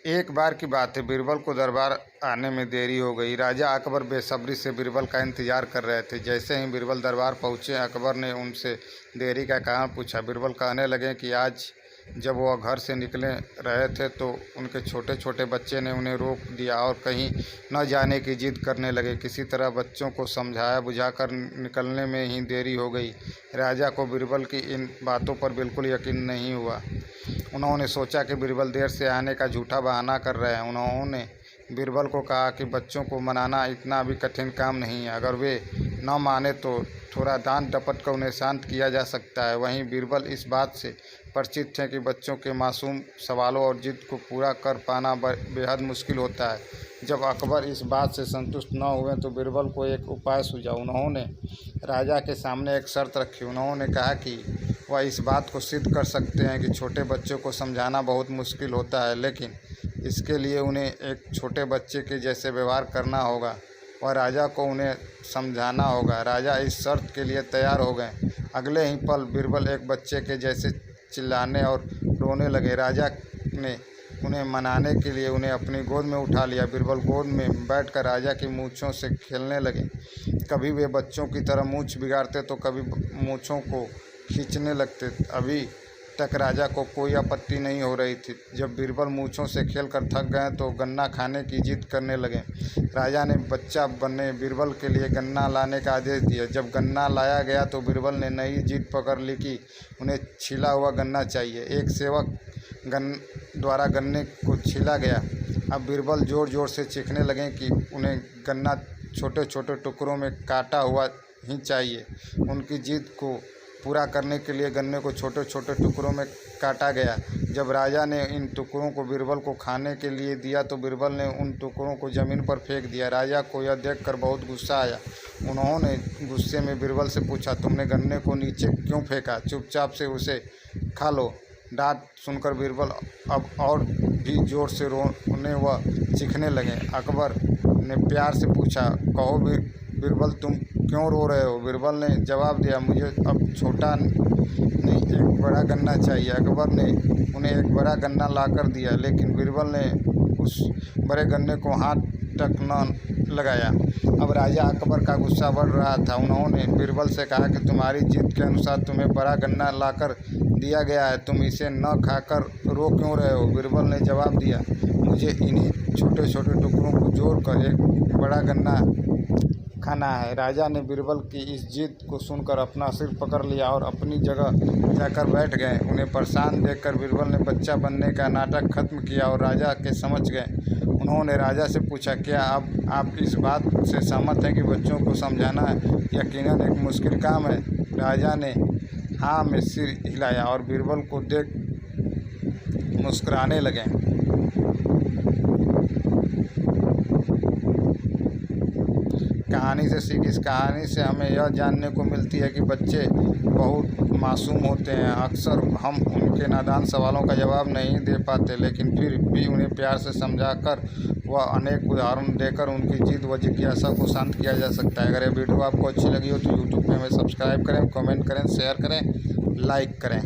एक बार की बात है, बीरबल को दरबार आने में देरी हो गई। राजा अकबर बेसब्री से बीरबल का इंतजार कर रहे थे। जैसे ही बीरबल दरबार पहुंचे, अकबर ने उनसे देरी का कारण पूछा। बीरबल कहने लगे कि आज जब वह घर से निकले रहे थे तो उनके छोटे छोटे बच्चे ने उन्हें रोक दिया और कहीं न जाने की जिद करने लगे। किसी तरह बच्चों को समझाया बुझाकर निकलने में ही देरी हो गई। राजा को बीरबल की इन बातों पर बिल्कुल यकीन नहीं हुआ। उन्होंने सोचा कि बीरबल देर से आने का झूठा बहाना कर रहे हैं। उन्होंने बीरबल को कहा कि बच्चों को मनाना इतना भी कठिन काम नहीं है। अगर वे न माने तो थोड़ा दान डपट कर उन्हें शांत किया जा सकता है। वहीं बीरबल इस बात से परिचित थे कि बच्चों के मासूम सवालों और जिद को पूरा कर पाना बेहद मुश्किल होता है। जब अकबर इस बात से संतुष्ट न हुए तो बीरबल को एक उपाय सूझा। उन्होंने राजा के सामने एक शर्त रखी। उन्होंने कहा कि वह इस बात को सिद्ध कर सकते हैं कि छोटे बच्चों को समझाना बहुत मुश्किल होता है, लेकिन इसके लिए उन्हें एक छोटे बच्चे के जैसे व्यवहार करना होगा और राजा को उन्हें समझाना होगा। राजा इस शर्त के लिए तैयार हो गए। अगले ही पल बीरबल एक बच्चे के जैसे चिल्लाने और रोने लगे। राजा ने उन्हें मनाने के लिए उन्हें अपनी गोद में उठा लिया। बीरबल गोद में बैठकर राजा की मूँछों से खेलने लगे। कभी वे बच्चों की तरह मूँछ बिगाड़ते तो कभी मूँछों को खींचने लगते। अभी तक राजा को कोई आपत्ति नहीं हो रही थी। जब बीरबल मूँछों से खेलकर थक गए तो गन्ना खाने की जिद करने लगे। राजा ने बच्चा बने बीरबल के लिए गन्ना लाने का आदेश दिया। जब गन्ना लाया गया तो बीरबल ने नई जिद पकड़ ली कि उन्हें छिला हुआ गन्ना चाहिए। एक सेवक द्वारा गन्ने को छीला गया। अब बीरबल ज़ोर ज़ोर से चीखने लगे कि उन्हें गन्ना छोटे छोटे टुकड़ों में काटा हुआ ही चाहिए। उनकी जिद को पूरा करने के लिए गन्ने को छोटे छोटे टुकड़ों में काटा गया। जब राजा ने इन टुकड़ों को बीरबल को खाने के लिए दिया तो बीरबल ने उन टुकड़ों को ज़मीन पर फेंक दिया। राजा को यह देखकर बहुत गुस्सा आया। उन्होंने गुस्से में बीरबल से पूछा, तुमने गन्ने को नीचे क्यों फेंका? चुपचाप से उसे खा लो। डांट सुनकर बीरबल अब और भी ज़ोर से रोने व चीखने लगे। अकबर ने प्यार से पूछा, कहो बीरबल तुम क्यों रो रहे हो? बीरबल ने जवाब दिया, मुझे अब छोटा नहीं एक बड़ा गन्ना चाहिए। अकबर ने उन्हें एक बड़ा गन्ना लाकर दिया, लेकिन बीरबल ने उस बड़े गन्ने को हाथ तक न लगाया। अब राजा अकबर का गुस्सा बढ़ रहा था। उन्होंने बीरबल से कहा कि तुम्हारी जिद के अनुसार तुम्हें बड़ा गन्ना लाकर दिया गया है, तुम इसे न खाकर रो क्यों रहे हो? बीरबल ने जवाब दिया, मुझे इन्हीं छोटे छोटे टुकड़ों को जोड़कर एक बड़ा गन्ना खाना है। राजा ने बीरबल की इस जिद को सुनकर अपना सिर पकड़ लिया और अपनी जगह जाकर बैठ गए। उन्हें परेशान देखकर बीरबल ने बच्चा बनने का नाटक खत्म किया और राजा के समझ गए। उन्होंने राजा से पूछा, क्या अब आप इस बात से सहमत हैं कि बच्चों को समझाना यकीनन एक मुश्किल काम है? राजा ने हाँ में सिर हिलाया और बीरबल को देख मुस्कुराने लगे। कहानी से सीख, इस कहानी से हमें यह जानने को मिलती है कि बच्चे बहुत मासूम होते हैं। अक्सर हम उनके नादान सवालों का जवाब नहीं दे पाते, लेकिन फिर भी उन्हें प्यार से समझाकर व अनेक उदाहरण देकर उनकी जिद व जिज्ञासा को शांत किया जा सकता है। अगर यह वीडियो आपको अच्छी लगी हो तो यूट्यूब पे हमें सब्सक्राइब करें, कमेंट करें, शेयर करें, लाइक करें।